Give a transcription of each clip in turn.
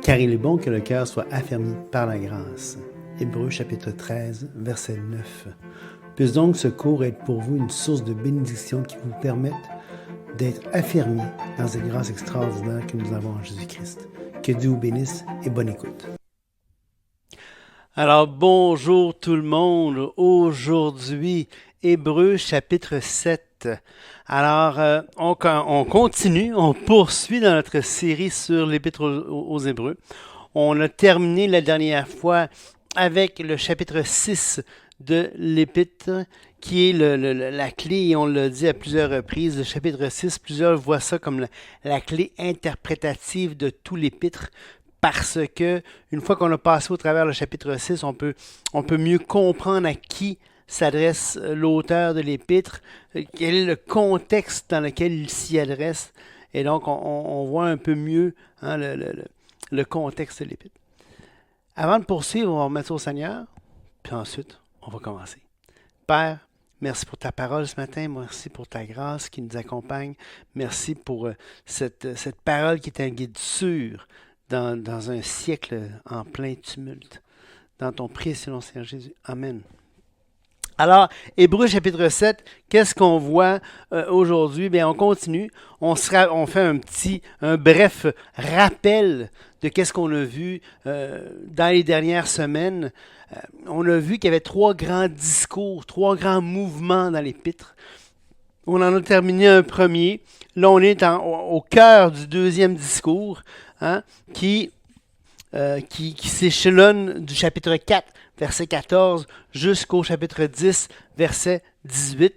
car il est bon que le cœur soit affermi par la grâce. Hébreux chapitre 13, verset 9. Puisse donc ce cours être pour vous une source de bénédiction qui vous permette d'être affermis dans cette grâce extraordinaire que nous avons en Jésus-Christ. Que Dieu vous bénisse et bonne écoute. Alors, bonjour tout le monde. Aujourd'hui, Hébreux chapitre 7. Alors, on continue, on poursuit dans notre série sur l'Épître aux Hébreux. On a terminé la dernière fois avec le chapitre 6 de l'Épître, qui est la clé, et on l'a dit à plusieurs reprises, le chapitre 6, plusieurs voient ça comme la clé interprétative de tout l'Épître, parce que une fois qu'on a passé au travers le chapitre 6, on peut mieux comprendre à qui s'adresse l'auteur de l'Épître, quel est le contexte dans lequel il s'y adresse, et donc on voit un peu mieux le contexte de l'Épître. Avant de poursuivre, on va remettre ça au Seigneur, puis ensuite, on va commencer. Père, merci pour ta parole ce matin, merci pour ta grâce qui nous accompagne, merci pour cette parole qui est un guide sûr dans un siècle en plein tumulte. Dans ton précieux nom, Seigneur Jésus. Amen. Alors, Hébreux chapitre 7, qu'est-ce qu'on voit aujourd'hui? Bien, on continue. On fait un bref rappel de qu'est-ce qu'on a vu dans les dernières semaines. On a vu qu'il y avait trois grands discours, trois grands mouvements dans l'Épître. On en a terminé un premier. Là, on est au cœur du deuxième discours, qui s'échelonne du chapitre 4, verset 14, jusqu'au chapitre 10, verset 18.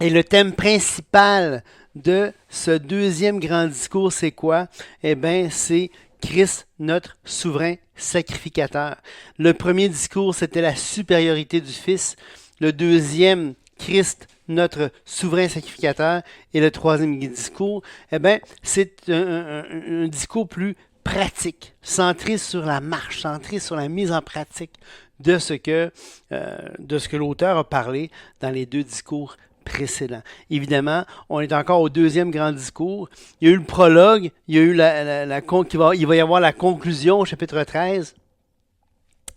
Et le thème principal de ce deuxième grand discours, c'est quoi? Eh bien, c'est Christ, notre souverain sacrificateur. Le premier discours, c'était la supériorité du Fils. Le deuxième, Christ, notre souverain sacrificateur. Et le troisième discours, eh bien, c'est un discours plus pratique, centré sur la marche, centré sur la mise en pratique de ce que l'auteur a parlé dans les deux discours précédents. Évidemment, on est encore au deuxième grand discours. Il y a eu le prologue, il y a eu il va y avoir la conclusion au chapitre 13.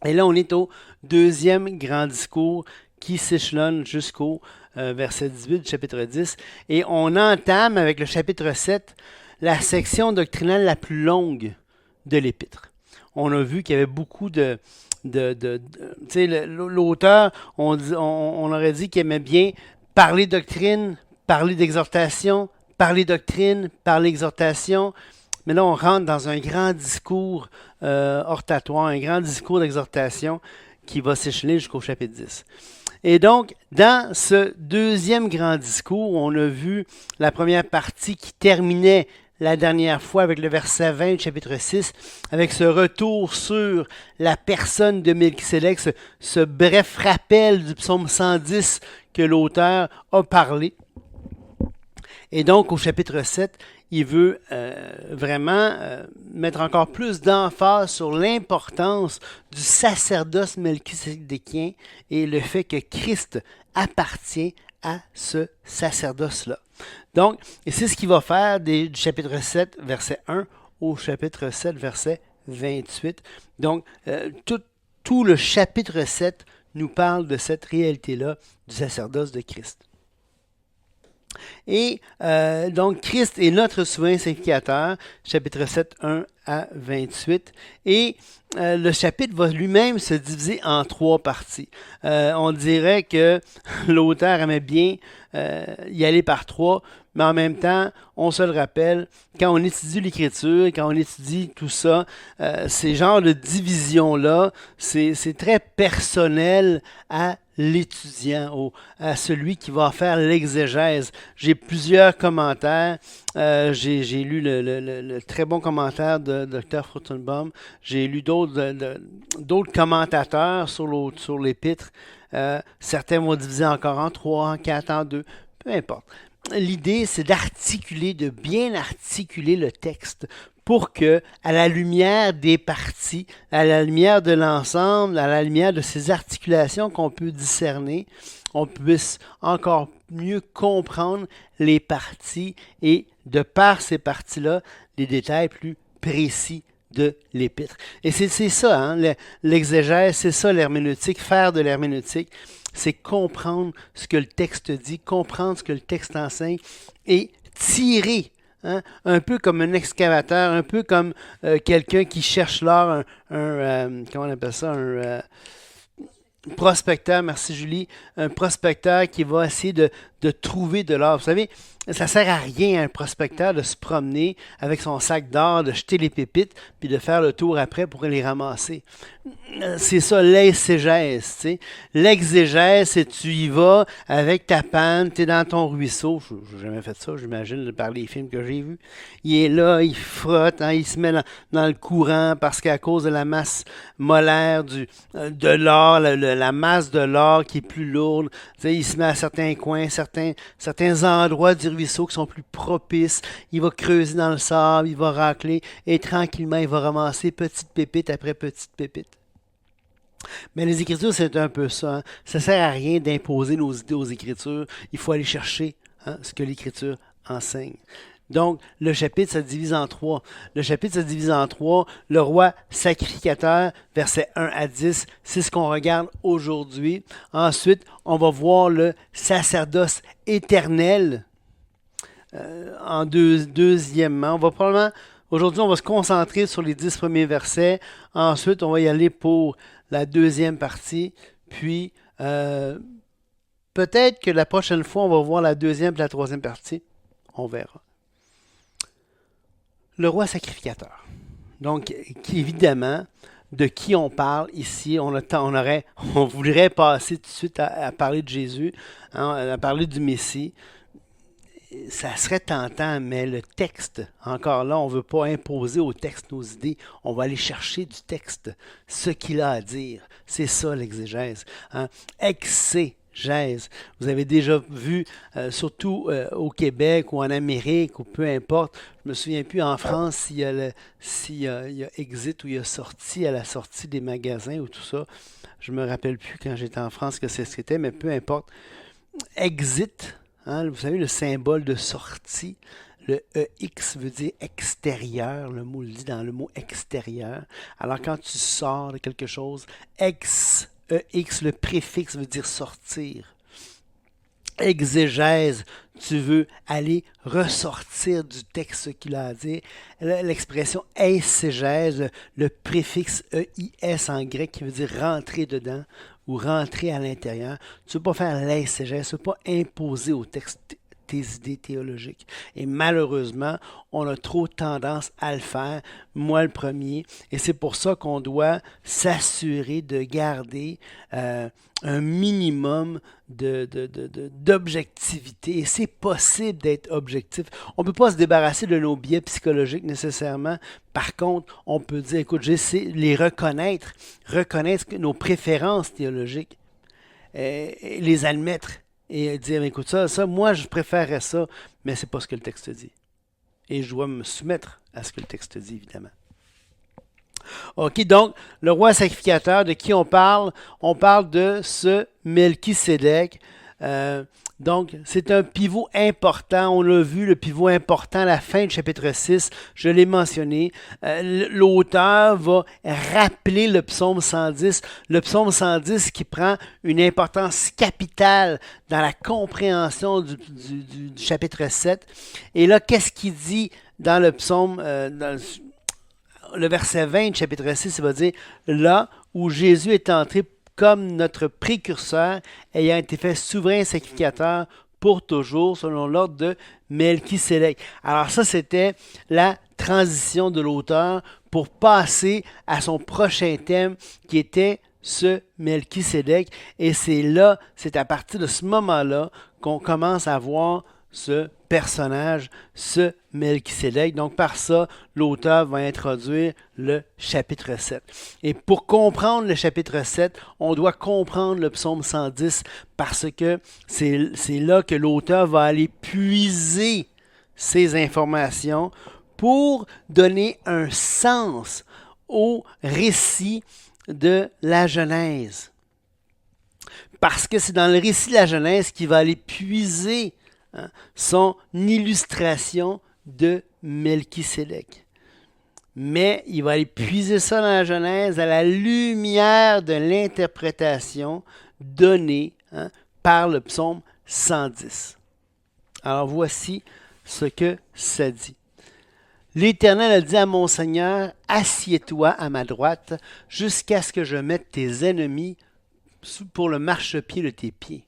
Et là, on est au deuxième grand discours qui s'échelonne jusqu'au verset 18 du chapitre 10. Et on entame avec le chapitre 7 la section doctrinale la plus longue de l'Épître. On a vu qu'il y avait beaucoup tu sais, l'auteur, on aurait dit qu'il aimait bien parler doctrine, parler d'exhortation, parler doctrine, parler exhortation. Mais là, on rentre dans un grand discours hortatoire, un grand discours d'exhortation qui va s'échelonner jusqu'au chapitre 10. Et donc, dans ce deuxième grand discours, on a vu la première partie qui terminait la dernière fois avec le verset 20 du chapitre 6, avec ce retour sur la personne de Melchisédek, ce bref rappel du psaume 110 que l'auteur a parlé. Et donc, au chapitre 7, il veut vraiment mettre encore plus d'emphase sur l'importance du sacerdoce melchisédékien et le fait que Christ appartient à ce sacerdoce-là. Donc, et c'est ce qu'il va faire du chapitre 7, verset 1 au chapitre 7, verset 28. Donc, tout le chapitre 7 nous parle de cette réalité-là du sacerdoce de Christ. Et donc, Christ est notre souverain sacrificateur, chapitre 7, 1 à 28. Et le chapitre va lui-même se diviser en trois parties. On dirait que l'auteur aimait bien y aller par trois, mais en même temps, on se le rappelle, quand on étudie l'Écriture, quand on étudie tout ça, ces genres de divisions-là, c'est très personnel à l'étudiant, à celui qui va faire l'exégèse. J'ai plusieurs commentaires. J'ai lu le très bon commentaire de Dr. Fruchtenbaum. J'ai lu d'autres commentateurs sur l'Épître. Certains vont diviser encore en 3, en 4, en 2, peu importe. L'idée, c'est de bien articuler le texte pour que, à la lumière des parties, à la lumière de l'ensemble, à la lumière de ces articulations qu'on peut discerner, on puisse encore mieux comprendre les parties et, de par ces parties-là, les détails plus précis de l'épître. Et c'est ça, hein, l'exégèse, c'est ça l'herméneutique, faire de l'herméneutique, c'est comprendre ce que le texte dit, comprendre ce que le texte enseigne et tirer, hein, un peu comme un excavateur, un peu comme quelqu'un qui cherche l'or, comment on appelle ça, un prospecteur, merci Julie, un prospecteur qui va essayer de trouver de l'or. Vous savez, ça ne sert à rien à un prospecteur de se promener avec son sac d'or, de jeter les pépites, puis de faire le tour après pour les ramasser. C'est ça, l'exégèse. Tu sais. L'exégèse, c'est tu y vas avec ta panne, tu es dans ton ruisseau. Je n'ai jamais fait ça, j'imagine, par les films que j'ai vus. Il est là, il frotte, hein, il se met dans le courant parce qu'à cause de la masse molaire de l'or, la masse de l'or qui est plus lourde, tu sais, il se met à certains coins, certains endroits du ruisseau qui sont plus propices. Il va creuser dans le sable, il va racler et tranquillement, il va ramasser petite pépite après petite pépite. Mais les Écritures, c'est un peu ça. Hein. Ça ne sert à rien d'imposer nos idées aux Écritures. Il faut aller chercher ce que l'Écriture enseigne. Donc, le chapitre se divise en trois. Le chapitre se divise en trois. Le roi sacrificateur, versets 1 à 10, c'est ce qu'on regarde aujourd'hui. Ensuite, on va voir le sacerdoce éternel en deuxièmement. Aujourd'hui, on va se concentrer sur les 10 premiers versets. Ensuite, on va y aller pour la deuxième partie. Puis, peut-être que la prochaine fois, on va voir la deuxième et la troisième partie. On verra. Le roi sacrificateur. Donc, évidemment, de qui on parle ici, on voudrait passer tout de suite à parler de Jésus, hein, à parler du Messie. Ça serait tentant, mais le texte, encore là, on ne veut pas imposer au texte nos idées. On va aller chercher du texte ce qu'il a à dire. C'est ça l'exégèse. Hein? Exégèse. Vous avez déjà vu, surtout au Québec ou en Amérique ou peu importe, je me souviens plus en France s'il y a Exit ou il y a sortie à la sortie des magasins ou tout ça. Je me rappelle plus quand j'étais en France que c'est ce que c'était, mais peu importe. Exit. Hein, vous savez, le symbole de sortie, le EX veut dire extérieur, le mot le dit dans le mot extérieur. Alors quand tu sors de quelque chose, EX, le préfixe veut dire sortir. Exégèse, tu veux aller ressortir du texte ce qu'il a à dire. L'expression eiségèse, le préfixe EIS en grec qui veut dire rentrer dedans ou rentrer à l'intérieur. Tu ne veux pas faire l'exégèse, tu ne veux pas imposer au texte tes idées théologiques. Et malheureusement, on a trop tendance à le faire, moi le premier, et c'est pour ça qu'on doit s'assurer de garder un minimum d'objectivité. Et c'est possible d'être objectif. On ne peut pas se débarrasser de nos biais psychologiques nécessairement. Par contre, on peut dire, écoute, j'essaie de les reconnaître nos préférences théologiques, et les admettre. Et dire, écoute, ça, moi, je préférerais ça, mais c'est pas ce que le texte dit. Et je dois me soumettre à ce que le texte dit, évidemment. OK, donc, le roi sacrificateur, de qui on parle? On parle de ce Melchisédek. Donc, c'est un pivot important. On l'a vu, le pivot important à la fin du chapitre 6. Je l'ai mentionné. L'auteur va rappeler le psaume 110. Le psaume 110 qui prend une importance capitale dans la compréhension du chapitre 7. Et là, qu'est-ce qu'il dit dans le psaume, dans le verset 20 du chapitre 6, il va dire « Là où Jésus est entré comme notre précurseur, ayant été fait souverain sacrificateur pour toujours, selon l'ordre de Melchisédek. » Alors ça, c'était la transition de l'auteur pour passer à son prochain thème, qui était ce Melchisédek. Et c'est à partir de ce moment-là qu'on commence à voir ce personnage, ce Melchisédek. Donc, par ça, l'auteur va introduire le chapitre 7. Et pour comprendre le chapitre 7, on doit comprendre le psaume 110 parce que c'est là que l'auteur va aller puiser ces informations pour donner un sens au récit de la Genèse. Parce que c'est dans le récit de la Genèse qu'il va aller puiser son illustration de Melchisédek. Mais il va aller puiser ça dans la Genèse à la lumière de l'interprétation donnée par le psaume 110. Alors voici ce que ça dit. L'Éternel a dit à mon Seigneur, assieds-toi à ma droite jusqu'à ce que je mette tes ennemis pour le marchepied de tes pieds.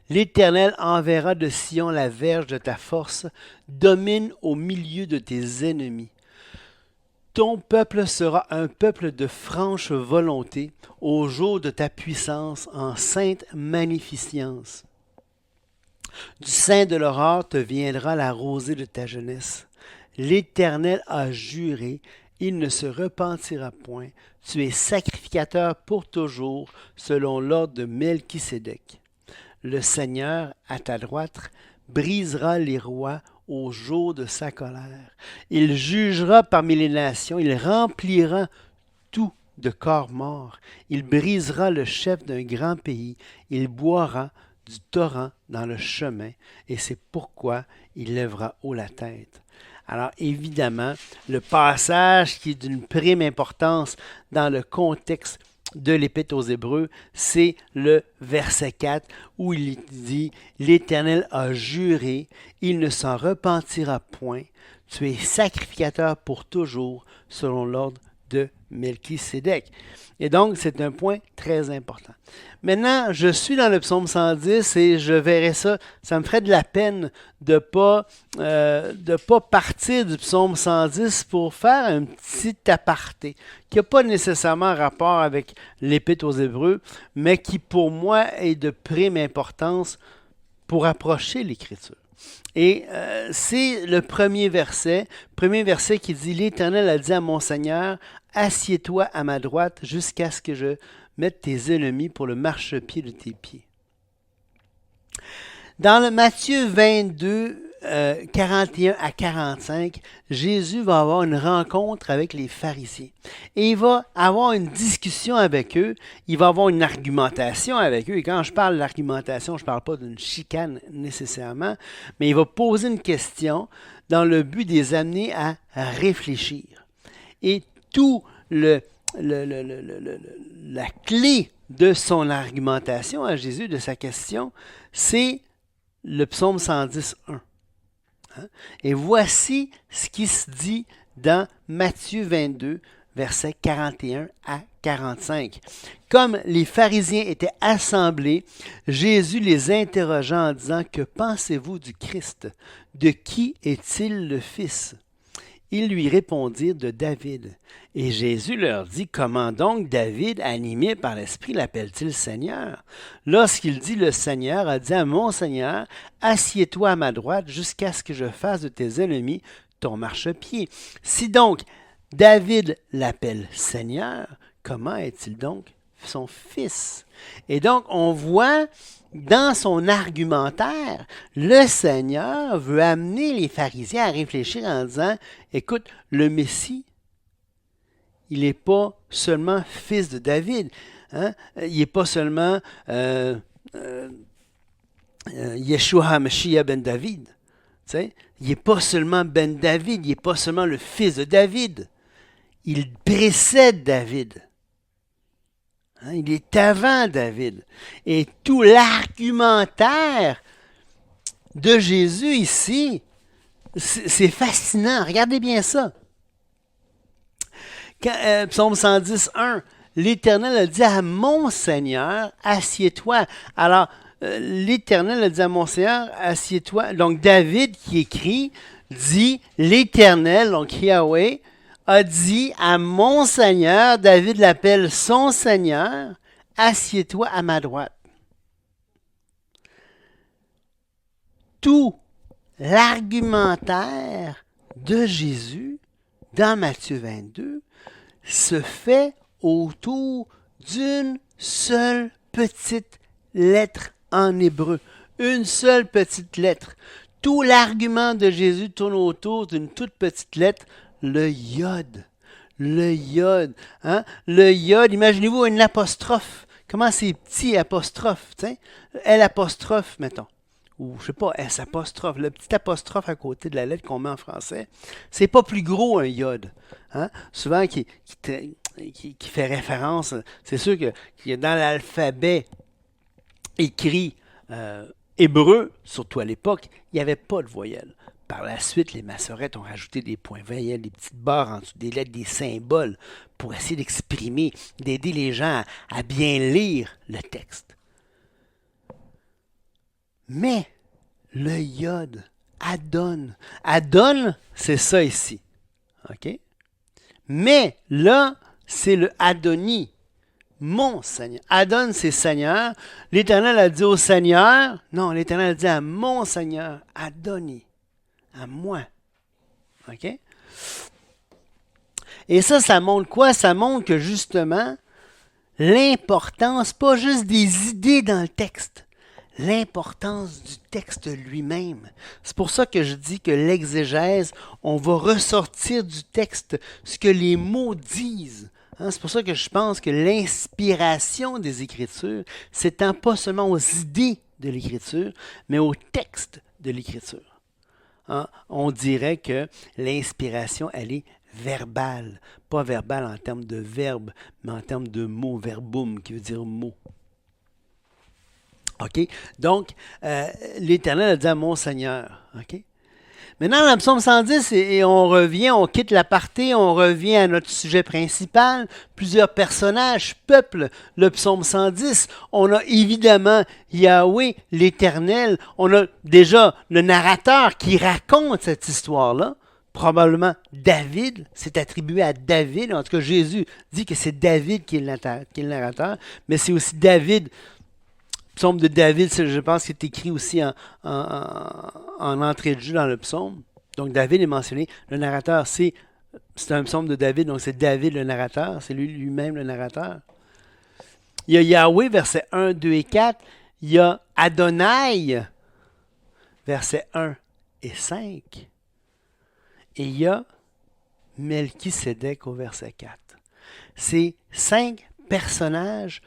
L'Éternel enverra de Sion la verge de ta force, domine au milieu de tes ennemis. Ton peuple sera un peuple de franche volonté au jour de ta puissance en sainte magnificence. Du sein de l'aurore te viendra la rosée de ta jeunesse. L'Éternel a juré, il ne se repentira point. Tu es sacrificateur pour toujours, selon l'ordre de Melchisédek. Le Seigneur, à ta droite, brisera les rois au jour de sa colère. Il jugera parmi les nations, il remplira tout de corps morts. Il brisera le chef d'un grand pays, il boira du torrent dans le chemin, et c'est pourquoi il lèvera haut la tête. Alors évidemment, le passage qui est d'une prime importance dans le contexte de l'Épître aux Hébreux, c'est le verset 4 où il dit « L'Éternel a juré, il ne s'en repentira point, tu es sacrificateur pour toujours selon l'ordre de Melchisédek. » Et donc, c'est un point très important. Maintenant, je suis dans le psaume 110 et je verrai ça. Ça me ferait de la peine de pas partir du psaume 110 pour faire un petit aparté qui n'a pas nécessairement rapport avec l'Épître aux Hébreux, mais qui pour moi est de prime importance pour approcher l'Écriture. Et c'est le premier verset qui dit « L'Éternel a dit à mon Seigneur, assieds-toi à ma droite jusqu'à ce que je mette tes ennemis pour le marchepied de tes pieds. » Dans le Matthieu 22, 41 à 45, Jésus va avoir une rencontre avec les pharisiens. Et il va avoir une discussion avec eux, il va avoir une argumentation avec eux. Et quand je parle d'argumentation, je ne parle pas d'une chicane nécessairement, mais il va poser une question dans le but de les amener à réfléchir. Et tout la clé de son argumentation à Jésus, de sa question, c'est le psaume 110.1. Et voici ce qui se dit dans Matthieu 22, versets 41 à 45. Comme les pharisiens étaient assemblés, Jésus les interrogea en disant « Que pensez-vous du Christ? De qui est-il le Fils? » Ils lui répondirent de David. Et Jésus leur dit, comment donc David, animé par l'Esprit, l'appelle-t-il Seigneur? Lorsqu'il dit le Seigneur a dit à mon Seigneur, assieds-toi à ma droite jusqu'à ce que je fasse de tes ennemis ton marchepied. Si donc David l'appelle Seigneur, comment est-il donc son fils? Et donc on voit dans son argumentaire, le Seigneur veut amener les pharisiens à réfléchir en disant, écoute, le Messie, il n'est pas seulement fils de David, hein? Il n'est pas seulement Yeshua HaMashiach ben David. Tu sais? Il n'est pas seulement ben David, il n'est pas seulement le fils de David. Il précède David. Il est avant David. Et tout l'argumentaire de Jésus ici, c'est fascinant. Regardez bien ça. Psaume 110.1, l'Éternel a dit à mon Seigneur, assieds-toi. Alors, l'Éternel a dit à mon Seigneur, assieds-toi. Donc, David qui écrit, dit, l'Éternel, donc Yahweh, a dit à mon Seigneur, David l'appelle son Seigneur, assieds-toi à ma droite. Tout l'argumentaire de Jésus dans Matthieu 22 se fait autour d'une seule petite lettre en hébreu. Une seule petite lettre. Tout l'argument de Jésus tourne autour d'une toute petite lettre, le yod. Le yod. Hein? Le yod, imaginez-vous une apostrophe. Comment c'est petit apostrophe, t'sais? L apostrophe, mettons. ou je sais pas, S apostrophe, le petit apostrophe à côté de la lettre qu'on met en français, c'est pas plus gros un iode. Hein? Souvent qui fait référence, c'est sûr que dans l'alphabet écrit hébreu, surtout à l'époque, il n'y avait pas de voyelles. Par la suite, les massorettes ont rajouté des points voyelles, des petites barres en dessous des lettres, des symboles, pour essayer d'exprimer, d'aider les gens à bien lire le texte. Mais le iode, Adon, Adon, c'est ça ici. OK? Mais là, c'est le Adoni, mon Seigneur. Adon, c'est Seigneur. L'Éternel a dit au Seigneur, non, l'Éternel a dit à mon Seigneur, Adoni, à moi. OK? Et ça montre quoi? Ça montre que justement, l'importance, pas juste des idées dans le texte, l'importance du texte lui-même. C'est pour ça que je dis que l'exégèse, on va ressortir du texte ce que les mots disent. Hein, c'est pour ça que je pense que l'inspiration des Écritures s'étend pas seulement aux idées de l'Écriture, mais au texte de l'Écriture. Hein, on dirait que l'inspiration, elle est verbale. Pas verbale en termes de verbe, mais en termes de mot, verbum, qui veut dire mot. OK? Donc, l'Éternel a dit à mon Seigneur. OK? Maintenant, dans le psaume 110, et on revient, on quitte l'aparté, on revient à notre sujet principal. Plusieurs personnages peuplent le psaume 110. On a évidemment Yahweh, l'Éternel. On a déjà le narrateur qui raconte cette histoire-là. Probablement David, c'est attribué à David. En tout cas, Jésus dit que c'est David qui est le narrateur. Mais c'est aussi David. Psaume de David, je pense qu'il est écrit aussi en entrée de jeu dans le psaume. Donc David est mentionné. Le narrateur, c'est un psaume de David, donc c'est David le narrateur. C'est lui-même le narrateur. Il y a Yahweh, versets 1, 2 et 4. Il y a Adonai, versets 1 et 5. Et il y a Melchisédek au verset 4. Ces 5 personnages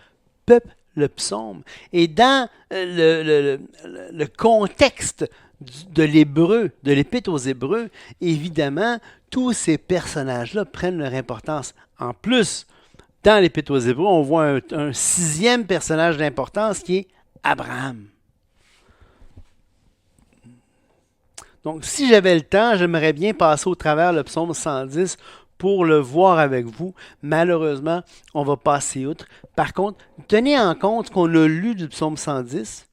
peuplent le psaume. Et dans le contexte de l'hébreu, de l'épître aux Hébreux, évidemment, tous ces personnages-là prennent leur importance. En plus, dans l'épître aux Hébreux, on voit un 6e personnage d'importance qui est Abraham. Donc, si j'avais le temps, j'aimerais bien passer au travers le psaume 110 pour le voir avec vous. Malheureusement, on va passer outre. Par contre, tenez en compte qu'on a lu du psaume 110.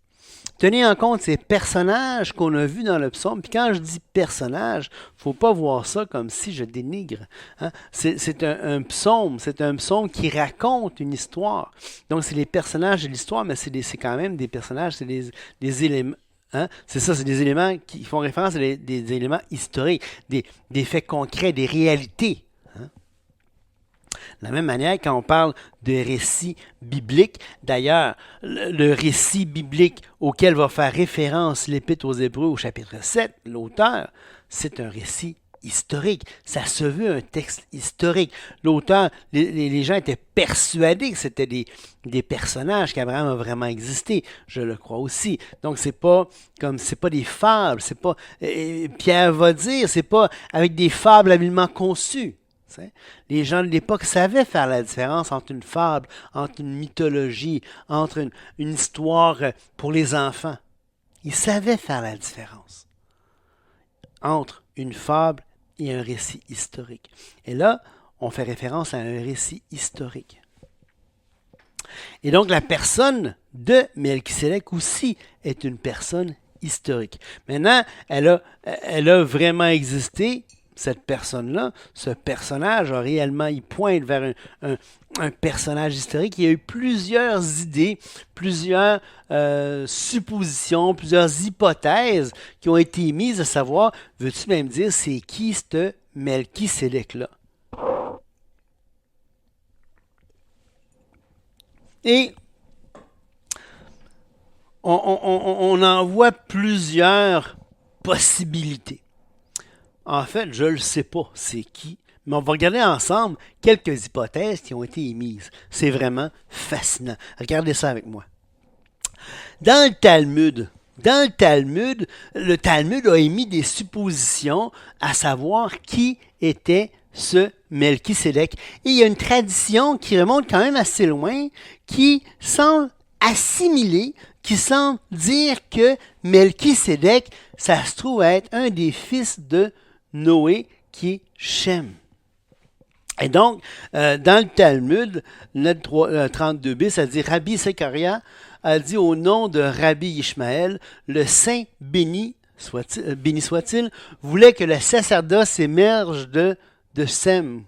Tenez en compte ces personnages qu'on a vus dans le psaume. Puis quand je dis personnages, il ne faut pas voir ça comme si je dénigre. Hein? C'est un psaume qui raconte une histoire. Donc, c'est les personnages de l'histoire, mais c'est quand même des personnages, c'est des éléments. Hein? C'est ça, c'est des éléments qui font référence à des éléments historiques, des faits concrets, des réalités. Hein? De la même manière, quand on parle de récits bibliques, d'ailleurs, le récit biblique auquel va faire référence l'Épître aux Hébreux au chapitre 7, l'auteur, c'est un récit historique. Ça se veut un texte historique. L'auteur, les gens étaient persuadés que c'était des personnages, qu'Abraham a vraiment existé. Je le crois aussi. Donc, c'est pas des fables. C'est pas, Pierre va dire, c'est pas avec des fables habilement conçues. Les gens de l'époque savaient faire la différence entre une fable, entre une mythologie, entre une histoire pour les enfants. Ils savaient faire la différence entre une fable et un récit historique. Et là, on fait référence à un récit historique. Et donc, la personne de Melchisédek aussi est une personne historique. Maintenant, elle a vraiment existé. Cette personne-là, ce personnage a réellement, il pointe vers un personnage historique. Il y a eu plusieurs idées, plusieurs suppositions, plusieurs hypothèses qui ont été émises, à savoir, veux-tu même dire, c'est qui ce Melchisédek-là? Et on en voit plusieurs possibilités. En fait, je ne le sais pas c'est qui, mais on va regarder ensemble quelques hypothèses qui ont été émises. C'est vraiment fascinant. Regardez ça avec moi. Dans le Talmud, dans le Talmud a émis des suppositions à savoir qui était ce Melchisédek. Et il y a une tradition qui remonte quand même assez loin, qui semble assimiler, qui semble dire que Melchisédek, ça se trouve être un des fils de Noé, qui est Shem. Et donc, dans le Talmud, le 32b, ça dit Rabbi Sekaria a dit au nom de Rabbi Ishmaël, le saint béni soit-il, voulait que le sacerdoce émerge de Shem,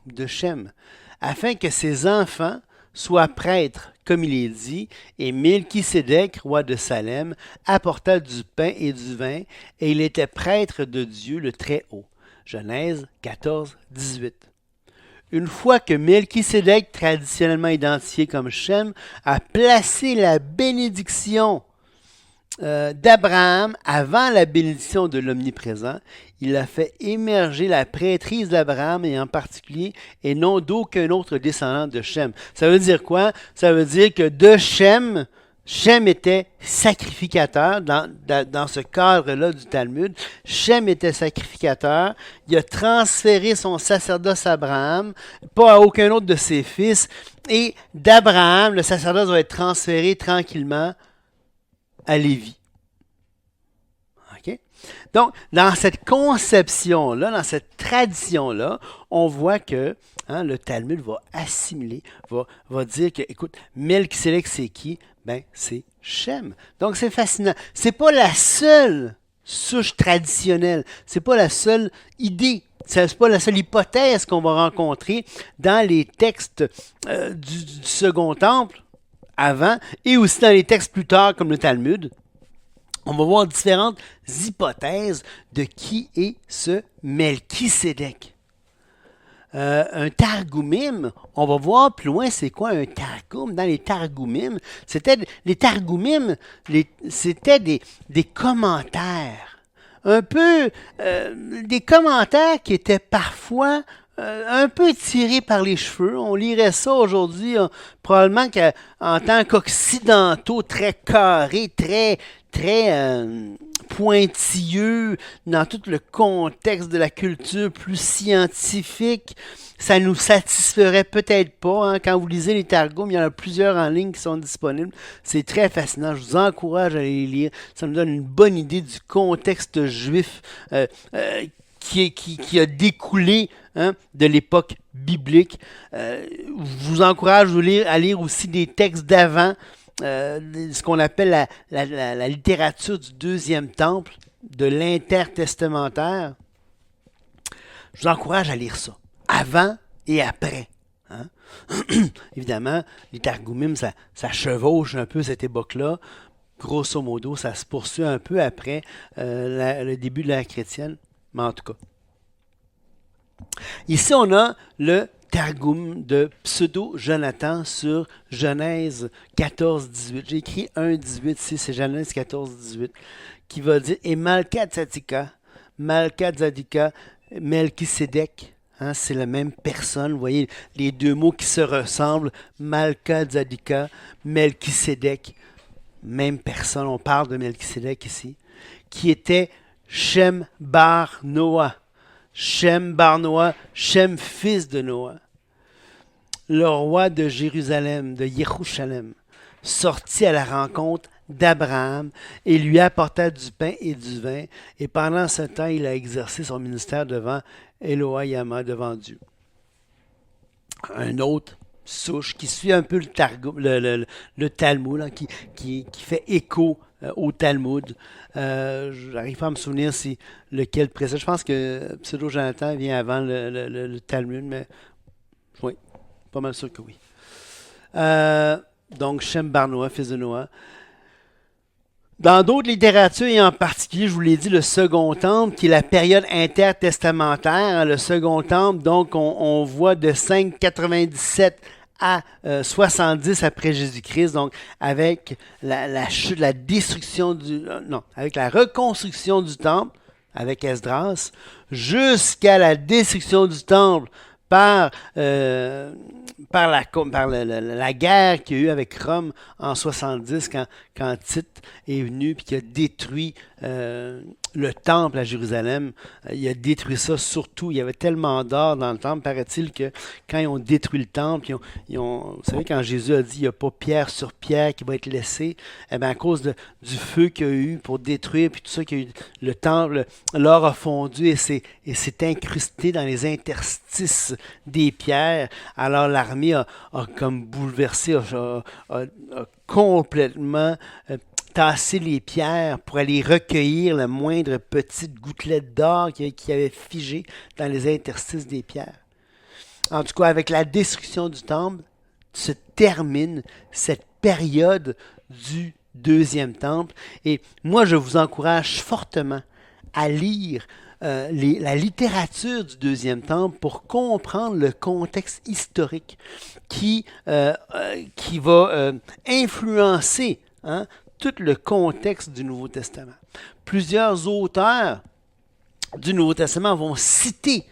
afin que ses enfants soient prêtres, comme il est dit, et Melchisédek, roi de Salem, apporta du pain et du vin, et il était prêtre de Dieu le Très-Haut. Genèse 14, 18. Une fois que Melchisédek, traditionnellement identifié comme Shem, a placé la bénédiction d'Abraham avant la bénédiction de l'Omniprésent, il a fait émerger la prêtrise d'Abraham et en particulier, et non d'aucun autre descendant de Shem. Ça veut dire quoi? Ça veut dire que de Shem était sacrificateur dans ce cadre-là du Talmud. Shem était sacrificateur. Il a transféré son sacerdoce à Abraham, pas à aucun autre de ses fils. Et d'Abraham, le sacerdoce va être transféré tranquillement à Lévi. Okay? Donc, dans cette conception-là, dans cette tradition-là, on voit que le Talmud va assimiler, va dire que, écoute, Melchisédek, c'est qui? Ben, c'est Shem. Donc, c'est fascinant. C'est pas la seule souche traditionnelle. C'est pas la seule idée. C'est pas la seule hypothèse qu'on va rencontrer dans les textes du Second Temple avant et aussi dans les textes plus tard comme le Talmud. On va voir différentes hypothèses de qui est ce Melchisédek. Un Targumim, on va voir plus loin c'est quoi un Targum. Dans les Targumim, c'était des commentaires. Un peu des commentaires qui étaient parfois un peu tirés par les cheveux. On lirait ça aujourd'hui, probablement qu'en tant qu'occidentaux, très carrés, très pointilleux, dans tout le contexte de la culture plus scientifique, ça nous satisferait peut-être pas. Quand vous lisez les Targums, il y en a plusieurs en ligne qui sont disponibles. C'est très fascinant. Je vous encourage à les lire. Ça nous donne une bonne idée du contexte juif qui a découlé de l'époque biblique. Je vous encourage à lire aussi des textes d'avant, ce qu'on appelle la littérature du Deuxième Temple, de l'intertestamentaire. Je vous encourage à lire ça, avant et après. Évidemment, les Targumim, ça chevauche un peu cette époque-là. Grosso modo, ça se poursuit un peu après le début de l'ère chrétienne, mais en tout cas. Ici, on a le Targum de Pseudo-Jonathan sur Genèse 14-18. J'ai écrit 1-18 ici, c'est Genèse 14-18, qui va dire « Et Malka Tzadika, Melchisédek », c'est la même personne, vous voyez les deux mots qui se ressemblent, Malka Tzadika, Melchisédek, même personne, on parle de Melchisédek ici, qui était Shem bar Noah. Shem bar Noah, Shem fils de Noah, le roi de Jérusalem, de Jérusalem, sortit à la rencontre d'Abraham et lui apporta du pain et du vin, et pendant ce temps, il a exercé son ministère devant Elohayama, devant Dieu. Un autre souche qui suit un peu le Talmud, là, qui fait écho au Talmud. Je n'arrive pas à me souvenir si lequel précède. Je pense que Pseudo-Jonathan vient avant le Talmud, mais oui, pas mal sûr que oui. Donc, Shem bar Noah, fils de Noah. Dans d'autres littératures, et en particulier, je vous l'ai dit, le Second Temple, qui est la période intertestamentaire, le Second Temple, donc on voit de 597 à 70 après Jésus-Christ, donc avec la chute, la destruction avec la reconstruction du temple, avec Esdras, jusqu'à la destruction du temple par la guerre qu'il y a eu avec Rome en 70, quand Tite est venu et qu'il a détruit le temple à Jérusalem. Il a détruit ça surtout. Il y avait tellement d'or dans le temple, paraît-il, que quand ils ont détruit le temple, vous savez, quand Jésus a dit il n'y a pas pierre sur pierre qui va être laissée, eh bien, à cause du feu qu'il y a eu pour détruire, puis tout ça, qu'il y a eu le temple, l'or a fondu et s'est incrusté dans les interstices des pierres. Alors l'armée a comme bouleversé, a complètement tasser les pierres pour aller recueillir la moindre petite gouttelette d'or qui avait figé dans les interstices des pierres. En tout cas, avec la destruction du temple, se termine cette période du deuxième temple. Et moi, je vous encourage fortement à lire la littérature du deuxième temple pour comprendre le contexte historique qui va influencer tout le contexte du Nouveau Testament. Plusieurs auteurs du Nouveau Testament vont citer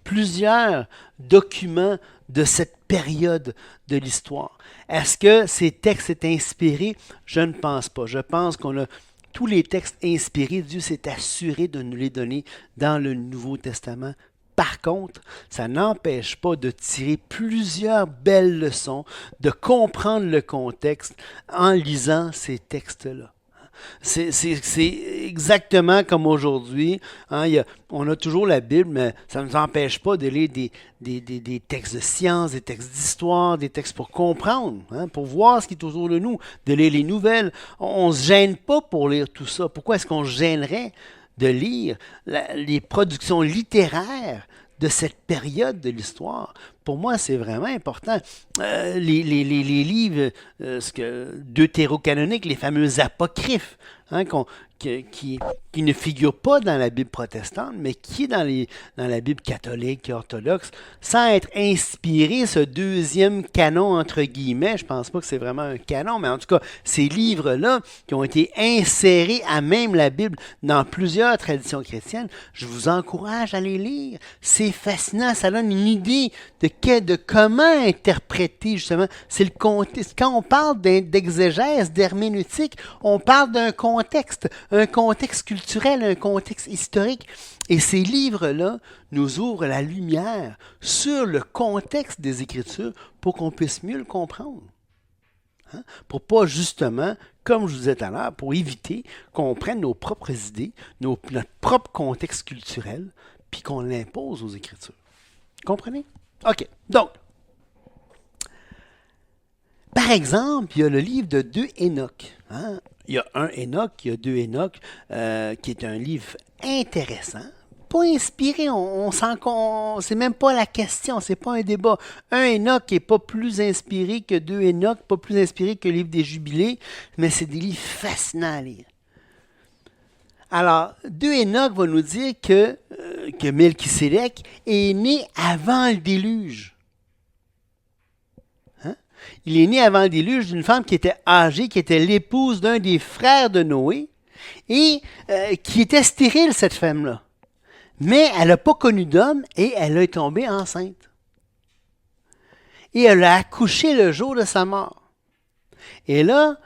plusieurs documents de cette période de l'histoire. Est-ce que ces textes étaient inspirés? Je ne pense pas. Je pense qu'on a tous les textes inspirés. Dieu s'est assuré de nous les donner dans le Nouveau Testament. Par contre, ça n'empêche pas de tirer plusieurs belles leçons, de comprendre le contexte en lisant ces textes-là. C'est exactement comme aujourd'hui. On a toujours la Bible, mais ça ne nous empêche pas de lire des textes de science, des textes d'histoire, des textes pour comprendre, pour voir ce qui est autour de nous, de lire les nouvelles. On ne se gêne pas pour lire tout ça. Pourquoi est-ce qu'on se gênerait de lire les productions littéraires de cette période de l'histoire? Pour moi, c'est vraiment important. Les livres deutérocanoniques, les fameux apocryphes, qui ne figurent pas dans la Bible protestante, mais qui est dans la Bible catholique et orthodoxe, sans être inspiré, ce deuxième canon, entre guillemets, je ne pense pas que c'est vraiment un canon, mais en tout cas, ces livres-là, qui ont été insérés à même la Bible dans plusieurs traditions chrétiennes, je vous encourage à les lire. C'est fascinant, ça donne une idée de comment interpréter, justement. C'est le contexte. Quand on parle d'exégèse, d'herméneutique, on parle d'un contexte culturel, un contexte historique. Et ces livres-là nous ouvrent la lumière sur le contexte des Écritures pour qu'on puisse mieux le comprendre. Pour pas justement, comme je vous disais tout à l'heure, pour éviter qu'on prenne nos propres idées, notre propre contexte culturel, puis qu'on l'impose aux Écritures. Comprenez? OK. Donc, par exemple, il y a le livre de 2 Enoch. Il y a un Enoch, il y a 2 Enoch, qui est un livre intéressant. Pas inspiré, on sent c'est même pas la question, c'est pas un débat. Un Enoch n'est pas plus inspiré que 2 Enoch, pas plus inspiré que le livre des Jubilés, mais c'est des livres fascinants à lire. Alors, 2 Enoch va nous dire que Melchisédek est né avant le déluge. Il est né avant le déluge d'une femme qui était âgée, qui était l'épouse d'un des frères de Noé, et qui était stérile, cette femme-là. Mais elle n'a pas connu d'homme et elle est tombée enceinte. Et elle a accouché le jour de sa mort. Et là,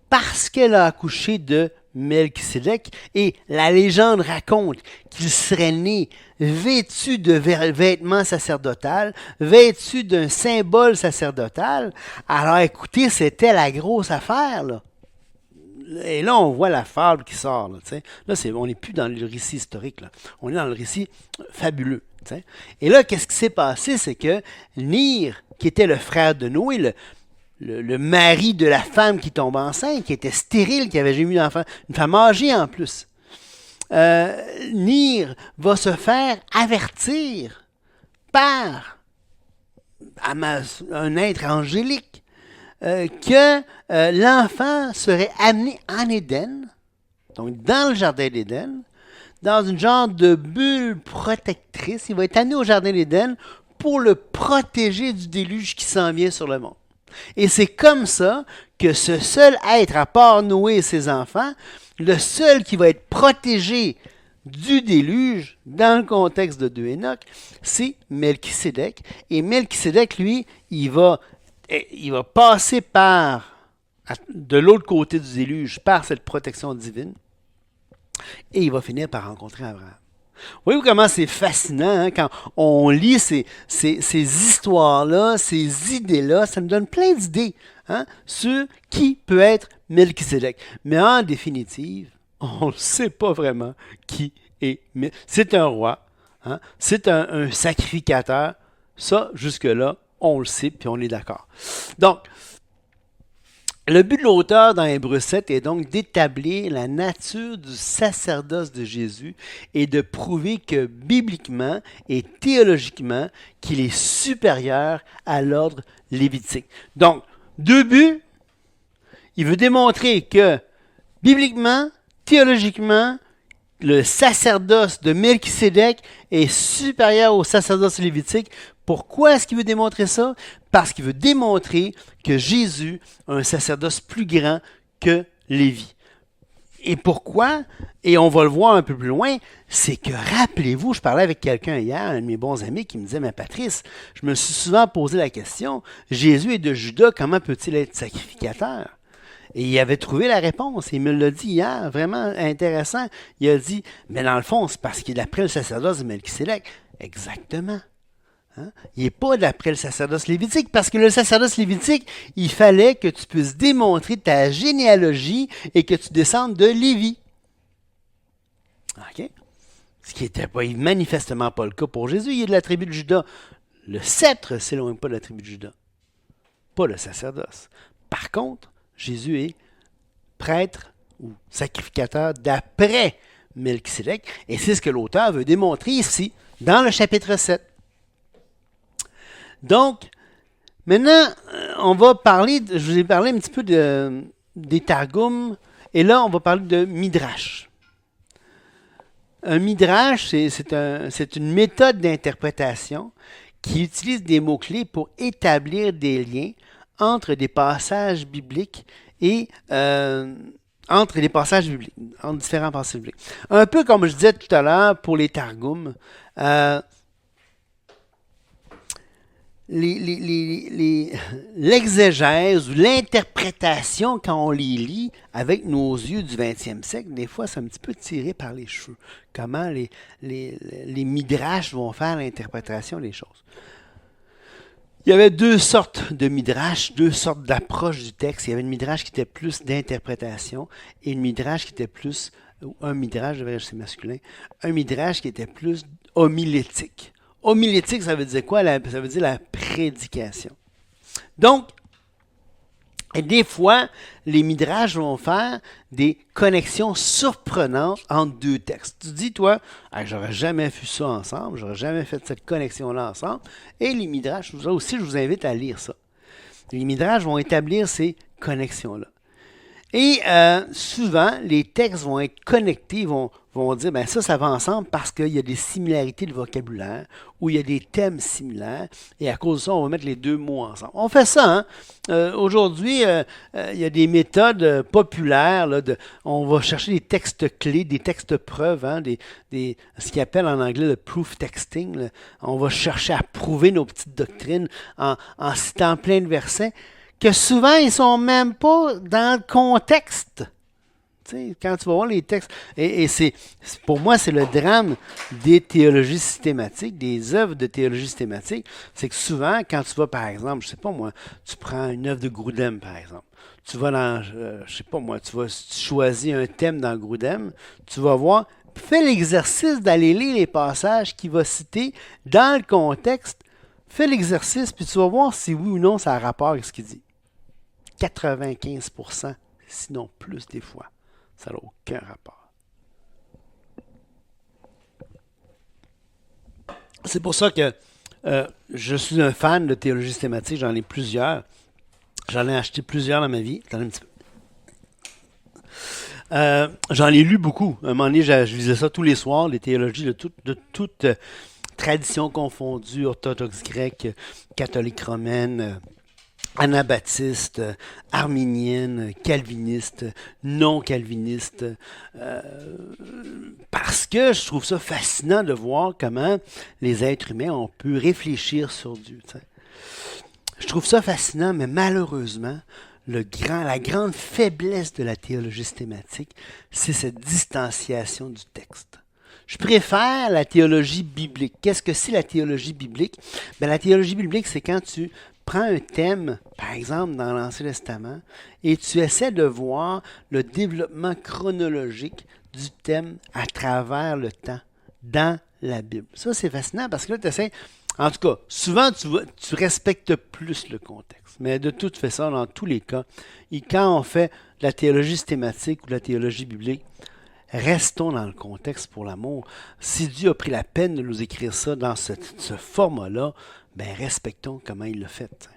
parce qu'elle a accouché de Melchisédek, et la légende raconte qu'il serait né vêtu de vêtements sacerdotales, vêtu d'un symbole sacerdotal. Alors écoutez, c'était la grosse affaire, là. Et là, on voit la fable qui sort. Là, on n'est plus dans le récit historique. Là. On est dans le récit fabuleux. T'sais. Et là, qu'est-ce qui s'est passé? C'est que Nir, qui était le frère de Noé, le mari de la femme qui tombe enceinte, qui était stérile, qui avait jamais eu d'enfant, une femme âgée en plus, Nir va se faire avertir par un être angélique que l'enfant serait amené en Éden, donc dans le jardin d'Éden, dans une genre de bulle protectrice. Il va être amené au jardin d'Éden pour le protéger du déluge qui s'en vient sur le monde. Et c'est comme ça que ce seul être, à part Noé et ses enfants, le seul qui va être protégé du déluge, dans le contexte de 2 Enoch, c'est Melchisédek. Et Melchisédek, lui, il va passer de l'autre côté du déluge par cette protection divine et il va finir par rencontrer Abraham. Voyez-vous comment c'est fascinant hein, quand on lit ces histoires-là, ces idées-là, ça nous donne plein d'idées hein, sur qui peut être Melchisédek. Mais en définitive, on ne sait pas vraiment qui est. C'est un roi, hein, c'est un sacrificateur. Ça, jusque-là, on le sait puis on est d'accord. Donc, le but de l'auteur dans Hébreux 7 est donc d'établir la nature du sacerdoce de Jésus et de prouver que bibliquement et théologiquement, qu'il est supérieur à l'ordre lévitique. Donc, deux buts. Il veut démontrer que bibliquement, théologiquement, le sacerdoce de Melchisédek est supérieur au sacerdoce lévitique. Pourquoi est-ce qu'il veut démontrer ça? Parce qu'il veut démontrer que Jésus a un sacerdoce plus grand que Lévi. Et pourquoi? Et on va le voir un peu plus loin, c'est que, rappelez-vous, je parlais avec quelqu'un hier, un de mes bons amis, qui me disait, mais Patrice, je me suis souvent posé la question, Jésus est de Juda, comment peut-il être sacrificateur? Et il avait trouvé la réponse. Il me l'a dit hier, vraiment intéressant. Il a dit, mais dans le fond, c'est parce qu'il est d'après le sacerdoce de Melchisédek. Exactement. Hein? Il n'est pas d'après le sacerdoce lévitique, parce que le sacerdoce lévitique, il fallait que tu puisses démontrer ta généalogie et que tu descendes de Lévi. OK? Ce qui n'était pas manifestement pas le cas pour Jésus. Il est de la tribu de Juda. Le sceptre ne s'éloigne pas de la tribu de Juda. Pas le sacerdoce. Par contre, Jésus est prêtre ou sacrificateur d'après Melchisédek. Et c'est ce que l'auteur veut démontrer ici, dans le chapitre 7. Donc, maintenant, on va parler, je vous ai parlé un petit peu des Targums, et là, on va parler de Midrash. Un Midrash, c'est une méthode d'interprétation qui utilise des mots-clés pour établir des liens entre des passages bibliques et entre différents passages bibliques. Un peu comme je disais tout à l'heure pour les Targums, l'exégèse ou l'interprétation quand on les lit avec nos yeux du 20e siècle, des fois c'est un petit peu tiré par les cheveux. Comment les midrash vont faire l'interprétation des choses. Il y avait deux sortes de midrash, deux sortes d'approche du texte. Il y avait une midrash qui était plus d'interprétation et une midrash qui était plus, un midrash, c'est masculin, un midrash qui était plus homilétique. Homilétique, ça veut dire quoi? Ça veut dire la prédication. Donc, des fois, les midrash vont faire des connexions surprenantes entre deux textes. Tu dis, toi, j'aurais jamais vu ça ensemble, j'aurais jamais fait cette connexion-là ensemble. Et les midrash, là aussi, je vous invite à lire ça. Les midrash vont établir ces connexions-là. Et souvent, les textes vont être connectés, vont dire, ben ça va ensemble parce qu'il y a des similarités de vocabulaire ou il y a des thèmes similaires et à cause de ça, on va mettre les deux mots ensemble. On fait ça, hein? Aujourd'hui, il y a des méthodes populaires, là, on va chercher des textes clés, des textes preuves, hein, ce qu'ils appellent en anglais le proof texting. Là. On va chercher à prouver nos petites doctrines en citant plein de versets que souvent, ils ne sont même pas dans le contexte. T'sais, quand tu vas voir les textes, et pour moi, c'est le drame des théologies systématiques, des œuvres de théologie systématique, c'est que souvent, quand tu vas, par exemple, je ne sais pas moi, tu prends une œuvre de Grudem, par exemple, tu vas dans, je sais pas moi, tu choisis un thème dans Grudem, tu vas voir, fais l'exercice d'aller lire les passages qu'il va citer dans le contexte, fais l'exercice, puis tu vas voir si oui ou non ça a rapport avec ce qu'il dit. 95%, sinon plus des fois. Ça n'a aucun rapport. C'est pour ça que je suis un fan de théologie systématique. J'en ai plusieurs. J'en ai acheté plusieurs dans ma vie. Attendez un petit peu. J'en ai lu beaucoup. À un moment donné, je lisais ça tous les soirs, les théologies de toute tradition confondue, orthodoxe grecque, catholique romaine, anabaptiste, arminienne, calviniste, non calviniste, parce que je trouve ça fascinant de voir comment les êtres humains ont pu réfléchir sur Dieu. T'sais. Je trouve ça fascinant, mais malheureusement, la grande faiblesse de la théologie systématique, c'est cette distanciation du texte. Je préfère la théologie biblique. Qu'est-ce que c'est la théologie biblique? Bien, la théologie biblique, c'est quand tu prends un thème, par exemple dans l'Ancien Testament, et tu essaies de voir le développement chronologique du thème à travers le temps dans la Bible. Ça, c'est fascinant parce que là, tu essaies. En tout cas, souvent, tu respectes plus le contexte. Mais de toute façon, dans tous les cas, et quand on fait de la théologie systématique ou de la théologie biblique, restons dans le contexte pour l'amour. Si Dieu a pris la peine de nous écrire ça dans ce format-là, ben respectons comment il l'a fait.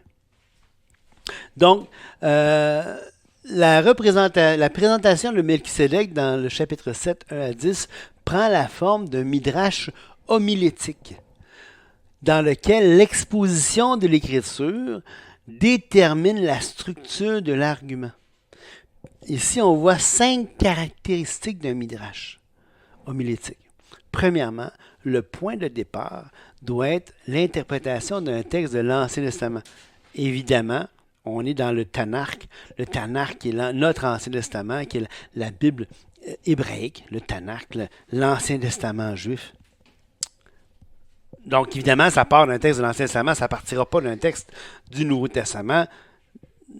Donc, la présentation de Melchisédek dans le chapitre 7, 1 à 10, prend la forme d'un midrash homilétique, dans lequel l'exposition de l'Écriture détermine la structure de l'argument. Ici, on voit 5 caractéristiques d'un midrash homilétique. Premièrement, le point de départ doit être l'interprétation d'un texte de l'Ancien Testament. Évidemment, on est dans le Tanakh. Le Tanakh qui est notre Ancien Testament, qui est la Bible hébraïque, le Tanakh, l'Ancien Testament juif. Donc, évidemment, ça part d'un texte de l'Ancien Testament, ça ne partira pas d'un texte du Nouveau Testament,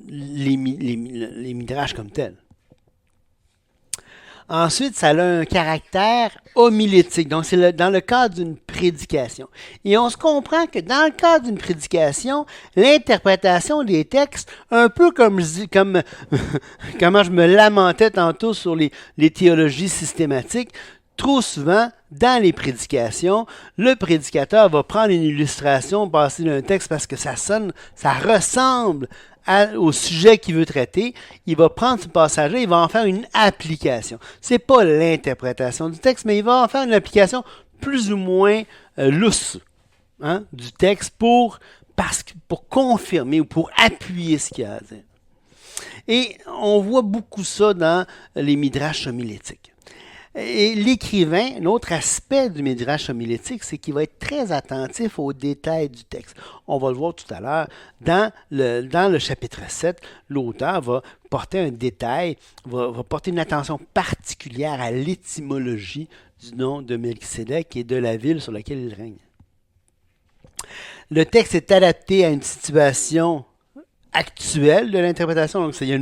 les midrash comme tels. Ensuite, ça a un caractère homilétique. Donc, c'est dans le cadre d'une prédication. Et on se comprend que dans le cadre d'une prédication, l'interprétation des textes, un peu comme comment je me lamentais tantôt sur les théologies systématiques, trop souvent, dans les prédications, le prédicateur va prendre une illustration passée d'un texte parce que ça ressemble au sujet qu'il veut traiter. Il va prendre ce passage-là, il va en faire une application. Ce n'est pas l'interprétation du texte, mais il va en faire une application plus ou moins lousse du texte pour confirmer ou pour appuyer ce qu'il y a à dire. Et on voit beaucoup ça dans les midrash homilétiques. Et l'écrivain, un autre aspect du midrash homilétique, c'est qu'il va être très attentif aux détails du texte. On va le voir tout à l'heure. Dans le chapitre 7, l'auteur va porter un détail, va porter une attention particulière à l'étymologie du nom de Melchisédek et de la ville sur laquelle il règne. Le texte est adapté à une situation actuelle de l'interprétation, donc il y a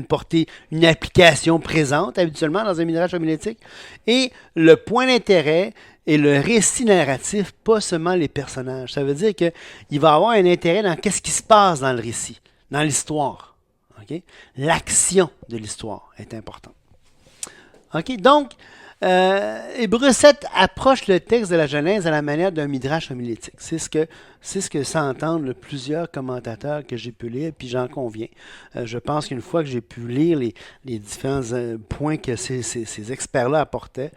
une application présente habituellement dans un midrash homilétique, et le point d'intérêt est le récit narratif, pas seulement les personnages. Ça veut dire qu'il va avoir un intérêt dans qu'est-ce qui se passe dans le récit, dans l'histoire. Okay? L'action de l'histoire est importante. Okay? Donc, Hébreux 7 approche le texte de la Genèse à la manière d'un midrash homilétique. C'est ce que s'entendent plusieurs commentateurs que j'ai pu lire, puis j'en conviens. Je pense qu'une fois que j'ai pu lire les différents points que ces experts-là apportaient,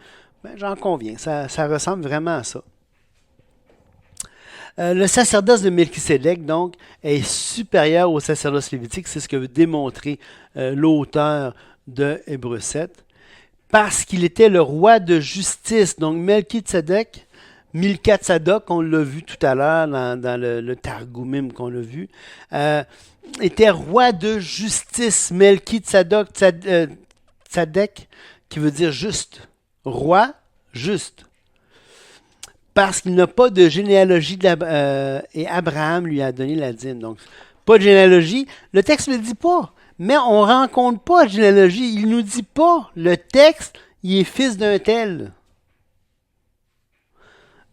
ben, j'en conviens. Ça ressemble vraiment à ça. Le sacerdoce de Melchisédek, donc, est supérieur au sacerdoce lévitique. C'est ce que veut démontrer l'auteur de Hébreux 7. Parce qu'il était le roi de justice. Donc, Melchisédek, Milka-Tsadok, on l'a vu tout à l'heure dans le Targumim qu'on a vu, était roi de justice. Melchisédek, Tzadek, qui veut dire juste. Roi, juste. Parce qu'il n'a pas de généalogie et Abraham lui a donné la dîme. Donc, pas de généalogie. Le texte ne le dit pas. Mais on ne rencontre pas la généalogie. Il ne nous dit pas. Le texte, il est fils d'un tel.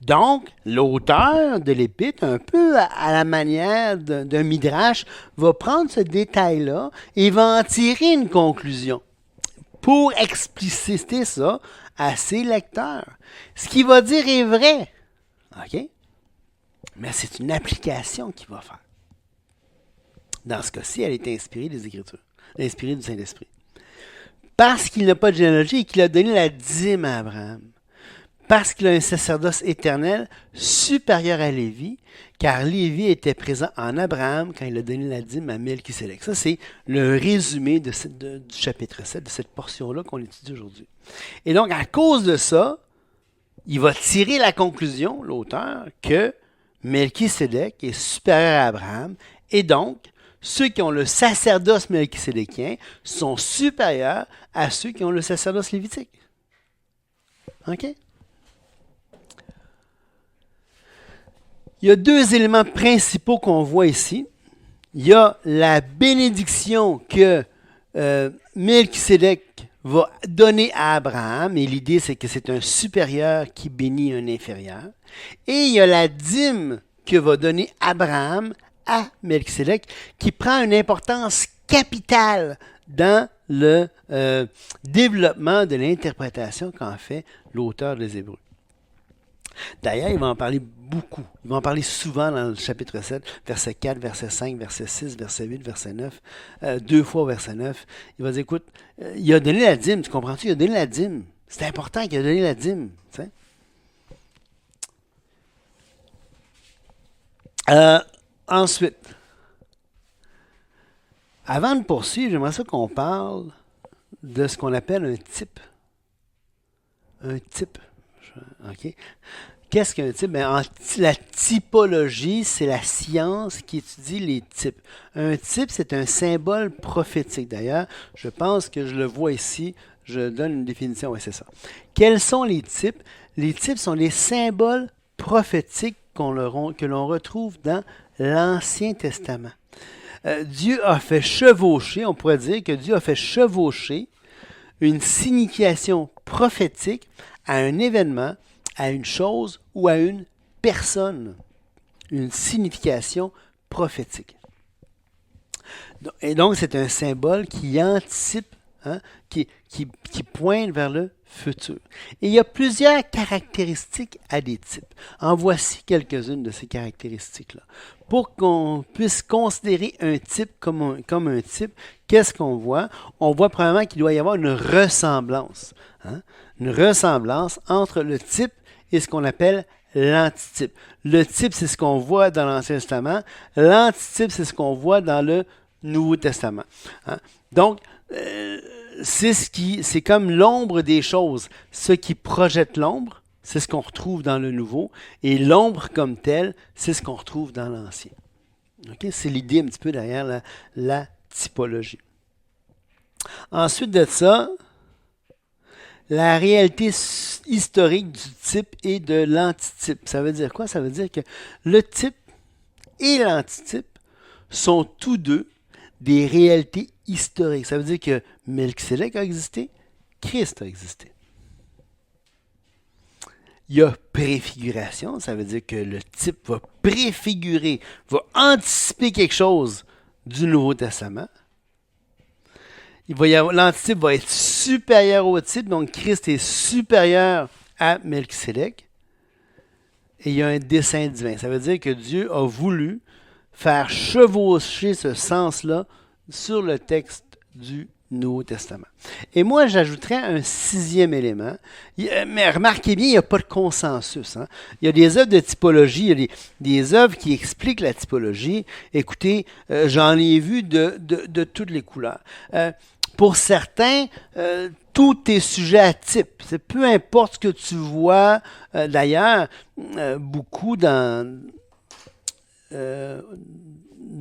Donc, l'auteur de l'épître, un peu à la manière d'un midrash, va prendre ce détail-là et va en tirer une conclusion pour expliciter ça à ses lecteurs. Ce qu'il va dire est vrai. OK? Mais c'est une application qu'il va faire. Dans ce cas-ci, elle est inspirée des Écritures, inspirée du Saint-Esprit. Parce qu'il n'a pas de généalogie et qu'il a donné la dîme à Abraham. Parce qu'il a un sacerdoce éternel supérieur à Lévi, car Lévi était présent en Abraham quand il a donné la dîme à Melchisédek. Ça, c'est le résumé du chapitre 7, de cette portion-là qu'on étudie aujourd'hui. Et donc, à cause de ça, il va tirer la conclusion, l'auteur, que Melchisédek est supérieur à Abraham, et donc, ceux qui ont le sacerdoce melchisédékien sont supérieurs à ceux qui ont le sacerdoce lévitique. OK? Il y a deux éléments principaux qu'on voit ici. Il y a la bénédiction que Melchisédek va donner à Abraham, et l'idée c'est que c'est un supérieur qui bénit un inférieur. Et il y a la dîme que va donner Abraham à Melchisédek, qui prend une importance capitale dans le développement de l'interprétation qu'en fait l'auteur des Hébreux. D'ailleurs, il va en parler beaucoup. Il va en parler souvent dans le chapitre 7, verset 4, verset 5, verset 6, verset 8, verset 9, deux fois au verset 9. Il va dire, écoute, il a donné la dîme, tu comprends-tu? Il a donné la dîme. C'est important qu'il a donné la dîme. Ensuite, avant de poursuivre, j'aimerais ça qu'on parle de ce qu'on appelle un type. Un type. OK? Qu'est-ce qu'un type? La typologie, c'est la science qui étudie les types. Un type, c'est un symbole prophétique. D'ailleurs, je pense que je le vois ici. Je donne une définition. Oui, c'est ça. Quels sont les types? Les types sont les symboles prophétiques que l'on retrouve dans l'Ancien Testament. Dieu a fait chevaucher, on pourrait dire que Dieu a fait chevaucher une signification prophétique à un événement, à une chose ou à une personne. Une signification prophétique. Et donc, c'est un symbole qui anticipe, qui pointe vers le futur. Et il y a plusieurs caractéristiques à des types. En voici quelques-unes de ces caractéristiques-là. Pour qu'on puisse considérer un type comme un type, qu'est-ce qu'on voit? On voit premièrement qu'il doit y avoir une ressemblance. Une ressemblance entre le type et ce qu'on appelle l'antitype. Le type, c'est ce qu'on voit dans l'Ancien Testament. L'antitype, c'est ce qu'on voit dans le Nouveau Testament. Donc, c'est comme l'ombre des choses. Ce qui projette l'ombre, c'est ce qu'on retrouve dans le Nouveau. Et l'ombre comme telle, c'est ce qu'on retrouve dans l'Ancien. Okay? C'est l'idée un petit peu derrière la typologie. Ensuite de ça, la réalité historique du type et de l'antitype. Ça veut dire quoi? Ça veut dire que le type et l'antitype sont tous deux des réalités historiques. Ça veut dire que Melchisédek a existé, Christ a existé. Il y a préfiguration, ça veut dire que le type va préfigurer, va anticiper quelque chose du Nouveau Testament. L'antitype va être supérieur au type, donc Christ est supérieur à Melchisédek. Et il y a un dessein divin. Ça veut dire que Dieu a voulu faire chevaucher ce sens-là sur le texte du Nouveau Testament. Et moi, j'ajouterais un sixième élément. Mais remarquez bien, il n'y a pas de consensus. Il y a des œuvres de typologie, il y a des œuvres qui expliquent la typologie. Écoutez, j'en ai vu de toutes les couleurs. Pour certains, tout est sujet à type. C'est peu importe ce que tu vois. D'ailleurs, beaucoup de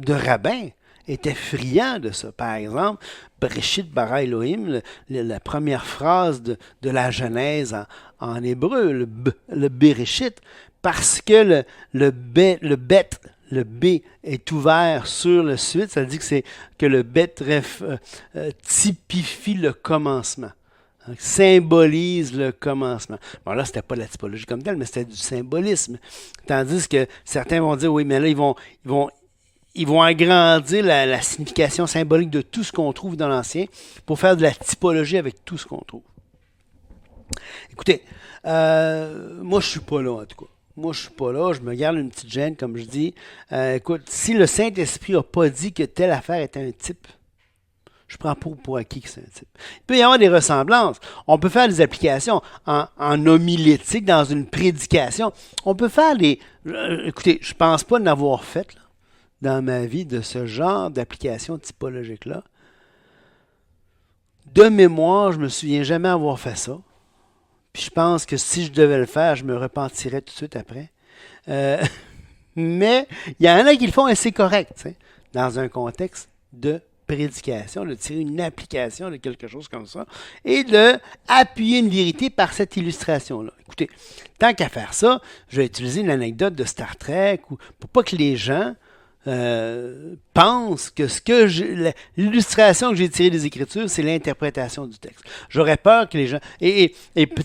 rabbins étaient friands de ça. Par exemple, Bereshit bara Elohim, la première phrase de la Genèse en hébreu, le Bereshit, parce que le B est ouvert sur le suite, ça dit que le bet typifie le commencement, symbolise le commencement. Bon, là, c'était pas la typologie comme telle, mais c'était du symbolisme. Tandis que certains vont dire, oui, mais là, ils vont agrandir la signification symbolique de tout ce qu'on trouve dans l'Ancien pour faire de la typologie avec tout ce qu'on trouve. Écoutez, moi, je suis pas là, en tout cas. Moi, je ne suis pas là, je me garde une petite gêne, comme je dis. Écoute, si le Saint-Esprit n'a pas dit que telle affaire était un type, je prends pour acquis que c'est un type. Il peut y avoir des ressemblances. On peut faire des applications en homilétique, dans une prédication. On peut faire écoutez, je ne pense pas n'avoir fait là, dans ma vie de ce genre d'application typologique-là. De mémoire, je ne me souviens jamais avoir fait ça. Puis je pense que si je devais le faire, je me repentirais tout de suite après. Mais il y en a qui le font et c'est correct. dans un contexte de prédication, de tirer une application de quelque chose comme ça et de appuyer une vérité par cette illustration-là. Écoutez, tant qu'à faire ça, je vais utiliser une anecdote de Star Trek pour pas que les gens pensent que l'illustration que j'ai tirée des Écritures, c'est l'interprétation du texte. J'aurais peur que les gens... Et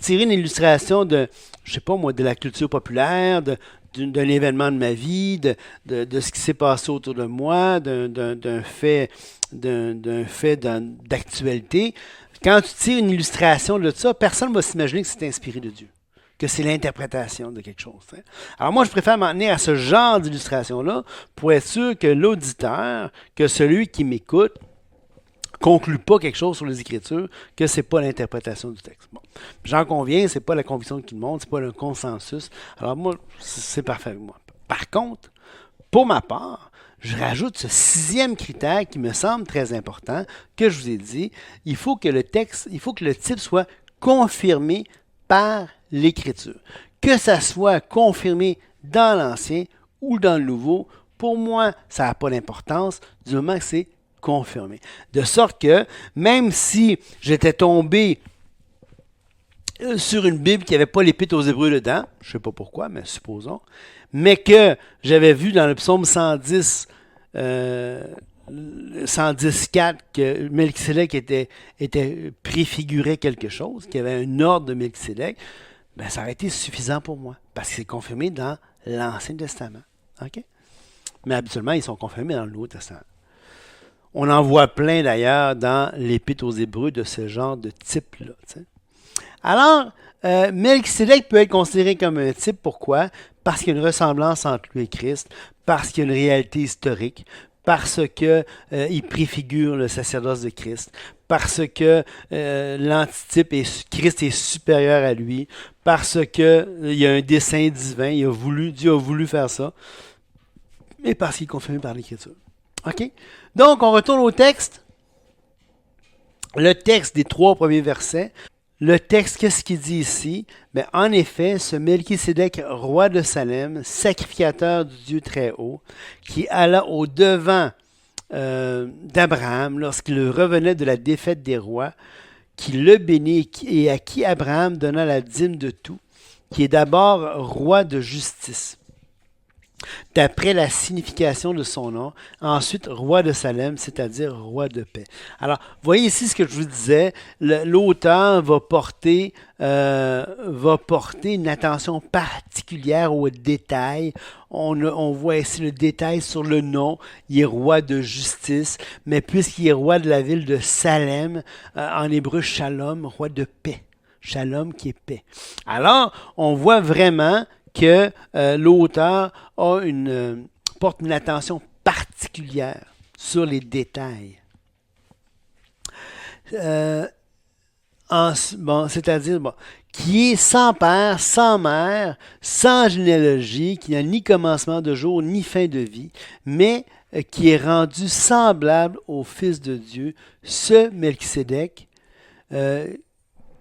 tirer une illustration de, je sais pas moi, de la culture populaire, d'un événement de ma vie, de ce qui s'est passé autour de moi, d'un fait d'actualité. Quand tu tires une illustration de ça, personne ne va s'imaginer que c'est inspiré de Dieu, que c'est l'interprétation de quelque chose. Hein. Alors moi, je préfère m'en tenir à ce genre d'illustration-là pour être sûr que l'auditeur, que celui qui m'écoute, conclut pas quelque chose sur les Écritures, que c'est pas l'interprétation du texte. Bon. J'en conviens, c'est pas la conviction de tout le monde, c'est pas le consensus. Alors moi, c'est parfait avec moi. Par contre, pour ma part, je rajoute ce 6e critère qui me semble très important, que je vous ai dit, il faut que le type soit confirmé par l'Écriture. Que ça soit confirmé dans l'Ancien ou dans le Nouveau, pour moi, ça n'a pas d'importance du moment que c'est confirmé. De sorte que, même si j'étais tombé sur une Bible qui n'avait pas l'Épître aux Hébreux dedans, je ne sais pas pourquoi, mais supposons, mais que j'avais vu dans le psaume 110, 110.4 que Melchisédek était préfiguré quelque chose, qu'il y avait un ordre de Melchisédek, ben ça aurait été suffisant pour moi, parce que c'est confirmé dans l'Ancien Testament. Okay? Mais habituellement, ils sont confirmés dans le Nouveau Testament. On en voit plein d'ailleurs dans l'Épître aux Hébreux de ce genre de type-là. T'sais. Alors, Melchisédek peut être considéré comme un type. Pourquoi? Parce qu'il y a une ressemblance entre lui et Christ, parce qu'il y a une réalité historique, parce qu'il préfigure le sacerdoce de Christ, parce que l'antitype, Christ est supérieur à lui, parce qu'il y a un dessein divin, Dieu a voulu faire ça, et parce qu'il est confirmé par l'Écriture. OK? Donc, on retourne au texte. Le texte des 3 premiers versets. Le texte, qu'est-ce qu'il dit ici? Bien, en effet, ce Melchisédek, roi de Salem, sacrificateur du Dieu très haut, qui alla au-devant d'Abraham lorsqu'il revenait de la défaite des rois, qui le bénit et à qui Abraham donna la dîme de tout, qui est d'abord roi de justice, d'après la signification de son nom, ensuite roi de Salem, c'est-à-dire roi de paix. Alors, voyez ici ce que je vous disais, l'auteur va porter une attention particulière aux détails. On voit ici le détail sur le nom, il est roi de justice, mais puisqu'il est roi de la ville de Salem, en hébreu shalom, roi de paix. Shalom qui est paix. Alors, on voit vraiment que l'auteur porte une attention particulière sur les détails. C'est-à-dire, qui est sans père, sans mère, sans généalogie, qui n'a ni commencement de jour, ni fin de vie, mais qui est rendu semblable au Fils de Dieu, ce Melchisédek,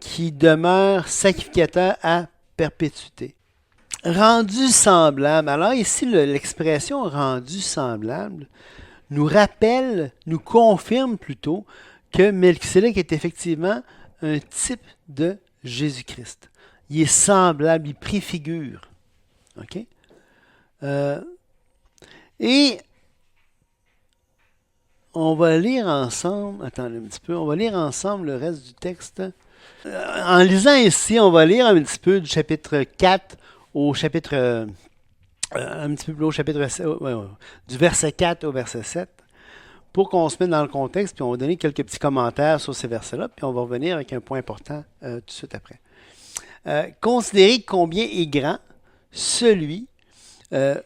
qui demeure sacrificateur à perpétuité. Rendu semblable. Alors ici, l'expression rendu semblable nous rappelle, nous confirme plutôt que Melchisédek est effectivement un type de Jésus-Christ. Il est semblable, il préfigure. OK? Et on va lire ensemble, attendez un petit peu, on va lire ensemble le reste du texte. En lisant ici, on va lire un petit peu du chapitre 4 au chapitre, un petit peu plus haut, du verset 4 au verset 7, pour qu'on se mette dans le contexte, puis on va donner quelques petits commentaires sur ces versets-là, puis on va revenir avec un point important tout de suite après. Considérez combien est grand celui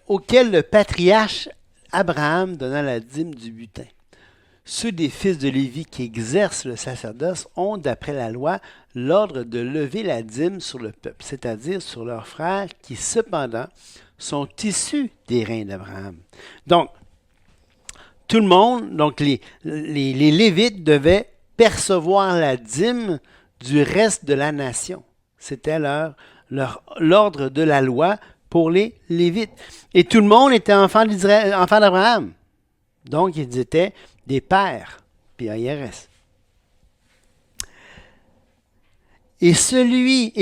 auquel le patriarche Abraham donna la dîme du butin. Ceux des fils de Lévi qui exercent le sacerdoce ont, d'après la loi, l'ordre de lever la dîme sur le peuple, c'est-à-dire sur leurs frères qui, cependant, sont issus des reins d'Abraham. Donc, tout le monde, donc les Lévites devaient percevoir la dîme du reste de la nation. C'était l'ordre de la loi pour les Lévites. Et tout le monde était enfant d'Abraham. Donc, ils étaient des pères, P-A-I-R-S. Et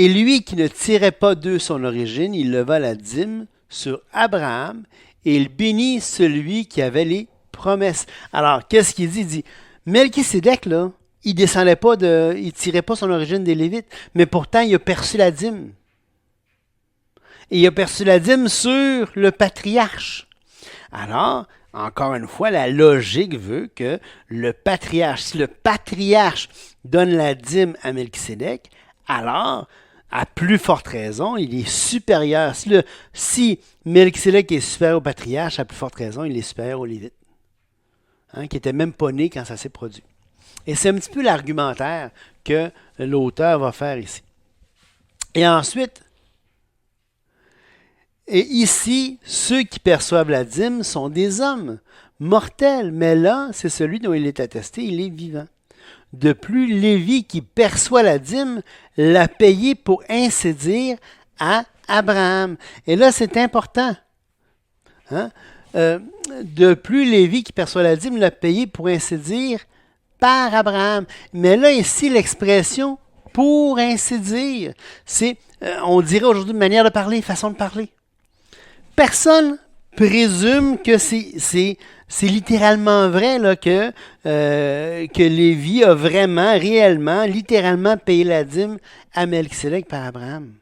lui qui ne tirait pas d'eux son origine, il leva la dîme sur Abraham et il bénit celui qui avait les promesses. Alors, qu'est-ce qu'il dit? Il dit, Melchisédek, là, il descendait pas il tirait pas son origine des Lévites, mais pourtant, il a perçu la dîme. Et il a perçu la dîme sur le patriarche. Alors, encore une fois, la logique veut que si le patriarche donne la dîme à Melchisédek, alors, à plus forte raison, il est supérieur. Si Melchisédek est supérieur au patriarche, à plus forte raison, il est supérieur aux Lévites, qui n'étaient même pas nés quand ça s'est produit. Et c'est un petit peu l'argumentaire que l'auteur va faire ici. Et ensuite, et ici, ceux qui perçoivent la dîme sont des hommes mortels, mais là, c'est celui dont il est attesté, il est vivant. De plus, Lévi qui perçoit la dîme l'a payé pour ainsi dire à Abraham. Et là, c'est important. De plus, Lévi qui perçoit la dîme l'a payé pour ainsi dire par Abraham. Mais là, ici, l'expression pour ainsi dire, c'est, on dirait aujourd'hui une manière de parler, façon de parler. Personne présume que c'est littéralement vrai là, que Lévi a vraiment, réellement, littéralement payé la dîme à Melchisédek par Abraham.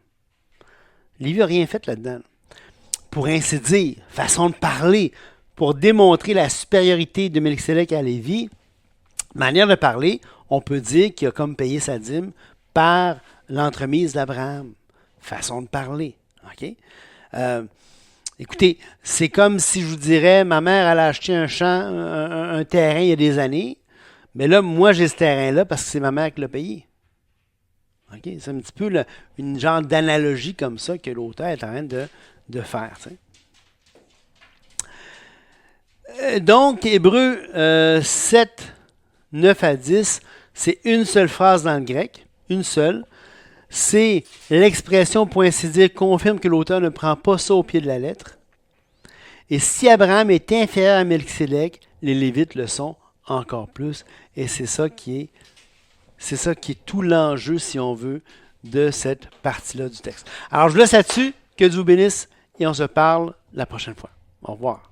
Lévi n'a rien fait là-dedans. Pour ainsi dire, façon de parler, pour démontrer la supériorité de Melchisédek à Lévi, manière de parler, on peut dire qu'il a comme payé sa dîme par l'entremise d'Abraham. Façon de parler. OK? Écoutez, c'est comme si je vous dirais, ma mère, elle a acheté un terrain il y a des années, mais là, moi, j'ai ce terrain-là parce que c'est ma mère qui l'a payé. Okay? C'est un petit peu une genre d'analogie comme ça que l'auteur est en train de faire. Donc, Hébreux 7, 9 à 10, c'est une seule phrase dans le grec, une seule. C'est l'expression pour ainsi dire confirme que l'auteur ne prend pas ça au pied de la lettre. Et si Abraham est inférieur à Melchisédek, les Lévites le sont encore plus. Et c'est ça qui est tout l'enjeu, si on veut, de cette partie-là du texte. Alors, je vous laisse là-dessus. Que Dieu vous bénisse et on se parle la prochaine fois. Au revoir.